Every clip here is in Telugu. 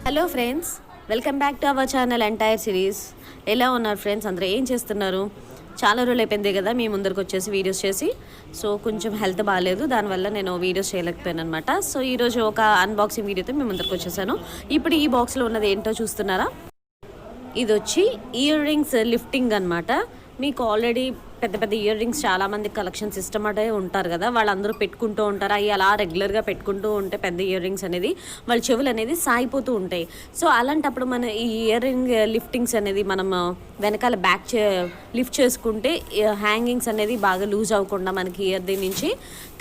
Hello friends, welcome back to our channel entire series. ఎలా ఉన్నారు ఫ్రెండ్స్? అందరూ ఏం చేస్తున్నారు? చాలా రోజులు అయిపోయింది కదా మీ ముందరికి వచ్చేసి వీడియోస్ చేసి. సో కొంచెం హెల్త్ బాగాలేదు, దానివల్ల నేను వీడియోస్ చేయలేకపోయాను అనమాట. సో ఈరోజు ఒక అన్బాక్సింగ్ వీడియోతో మీ ముందరికి వచ్చేసాను. ఇప్పుడు ఈ బాక్స్లో ఉన్నది ఏంటో చూస్తున్నారా? ఇది వచ్చి ఇయర్ రింగ్స్ లిఫ్టింగ్ అనమాట. మీకు ఆల్రెడీ పెద్ద పెద్ద ఇయర్ రింగ్స్ చాలామంది కలెక్షన్ సిస్టమటే ఉంటారు కదా, వాళ్ళందరూ పెట్టుకుంటూ ఉంటారు. అవి అలా రెగ్యులర్గా పెట్టుకుంటూ ఉంటే పెద్ద ఇయర్ రింగ్స్ అనేది వాళ్ళ చెవులు అనేది సాగిపోతూ ఉంటాయి. సో అలాంటప్పుడు మన ఈ ఇయర్ రింగ్ లిఫ్టింగ్స్ అనేది మనం వెనకాల లిఫ్ట్ చేసుకుంటే హ్యాంగింగ్స్ అనేది బాగా లూజ్ అవ్వకుండా మనకి ఇయర్ దీని నుంచి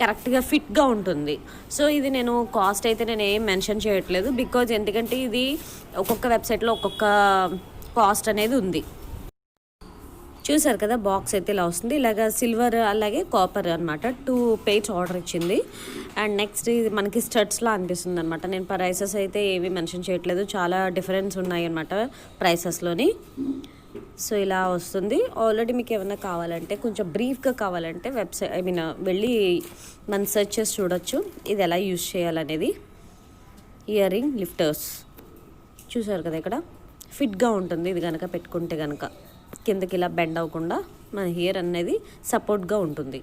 కరెక్ట్గా ఫిట్గా ఉంటుంది. సో ఇది నేను కాస్ట్ అయితే నేను ఏం మెన్షన్ చేయట్లేదు, బికాజ్ ఎందుకంటే ఇది ఒక్కొక్క వెబ్సైట్లో ఒక్కొక్క కాస్ట్ అనేది ఉంది. చూసారు కదా, బాక్స్ అయితే ఇలా వస్తుంది. ఇలాగ సిల్వర్ అలాగే కాపర్ అనమాట. 2 pairs ఆర్డర్ ఇచ్చింది. అండ్ నెక్స్ట్ ఇది మనకి స్టడ్స్లా అనిపిస్తుంది అనమాట. నేను ప్రైసెస్ అయితే ఏవి మెన్షన్ చేయట్లేదు, చాలా డిఫరెన్స్ ఉన్నాయి అనమాట ప్రైసెస్లోని. సో ఇలా వస్తుంది. ఆల్రెడీ మీకు ఏమైనా కావాలంటే కొంచెం బ్రీఫ్గా కావాలంటే వెబ్సైట్ వెళ్ళి మనం సెర్చ్ చేసి చూడొచ్చు ఇది ఎలా యూజ్ చేయాలనేది. ఇయర్ రింగ్ లిఫ్టర్స్ చూసారు కదా, ఇక్కడ ఫిట్గా ఉంటుంది. ఇది కనుక పెట్టుకుంటే కనుక కిందకి ఇలా బెండ్ అవ్వకుండా మన హెయిర్ అనేది సపోర్ట్గా ఉంటుంది.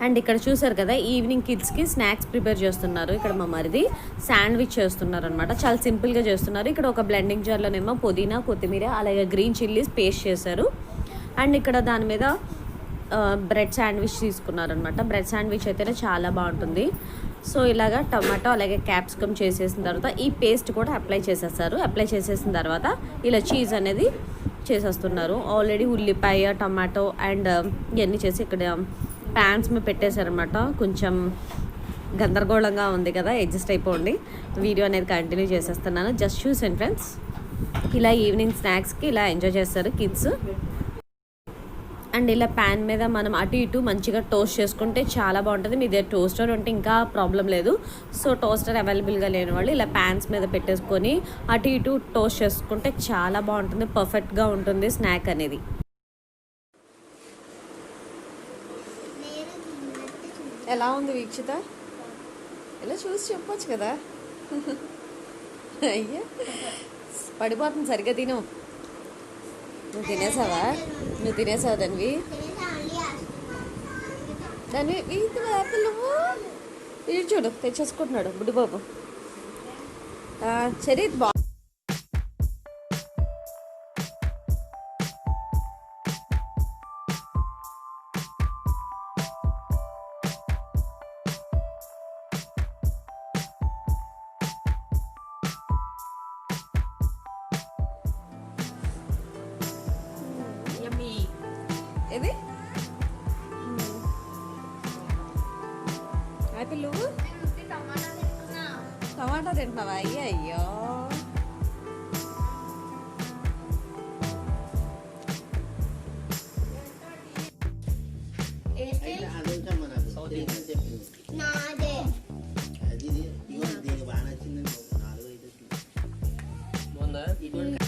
అండ్ ఇక్కడ చూసారు కదా, ఈవినింగ్ కిడ్స్కి స్నాక్స్ ప్రిపేర్ చేస్తున్నారు. ఇక్కడ మా మరిది శాండ్విచ్ చేస్తున్నారు అనమాట. చాలా సింపుల్గా చేస్తున్నారు. ఇక్కడ ఒక బ్లెండింగ్ జార్లోనేమో పుదీనా, కొత్తిమీర అలాగే గ్రీన్ చిల్లీస్ పేస్ట్ చేశారు. అండ్ ఇక్కడ దాని మీద బ్రెడ్ శాండ్విచ్ తీసుకున్నారనమాట. బ్రెడ్ శాండ్విచ్ అయితేనే చాలా బాగుంటుంది. సో ఇలాగా టమాటో అలాగే క్యాప్సికమ్ చేసేసిన తర్వాత ఈ పేస్ట్ కూడా అప్లై చేసేస్తారు. అప్లై చేసేసిన తర్వాత ఇలా చీజ్ అనేది చేసేస్తున్నారు. ఆల్రెడీ ఉల్లిపాయ, టమాటో అండ్ ఇవన్నీ చేసి ఇక్కడ ప్యాన్స్ మీద పెట్టేశారనమాట. కొంచెం గందరగోళంగా ఉంది కదా, అడ్జస్ట్ అయిపోండి. వీడియో అనేది కంటిన్యూ చేసేస్తున్నాను. జస్ట్ చూసాను ఫ్రెండ్స్, ఇలా ఈవినింగ్ స్నాక్స్కి ఇలా ఎంజాయ్ చేస్తారు కిడ్స్. అండ్ ఇలా ప్యాన్ మీద మనం అటు ఇటు మంచిగా టోస్ట్ చేసుకుంటే చాలా బాగుంటుంది. మీ దగ్గర టోస్టర్ ఉంటే ఇంకా ప్రాబ్లం లేదు. సో టోస్టర్ అవైలబుల్గా లేని వాళ్ళు ఇలా ప్యాన్స్ మీద పెట్టేసుకొని అటు ఇటు టోస్ట్ చేసుకుంటే చాలా బాగుంటుంది. పర్ఫెక్ట్గా ఉంటుంది స్నాక్ అనేది. ఎలా ఉంది వీక్షిత? ఇలా చూసి చెప్పొచ్చు కదా. అయ్యా పడిపోతుంది, సరిగ్గా తిను. నువ్వు తినేసావా? నువ్వు తినేసావా దానివి? యాపిల్ నువ్వు ఇటు చూడు తెచ్చేసుకుంటున్నాడు బుడ్డిబాబు. సరే బా ఏది యాపిల్ నువ్వు టమాటా తింటున్నావా? అయ్యో అది బాగా నచ్చింది. 4 5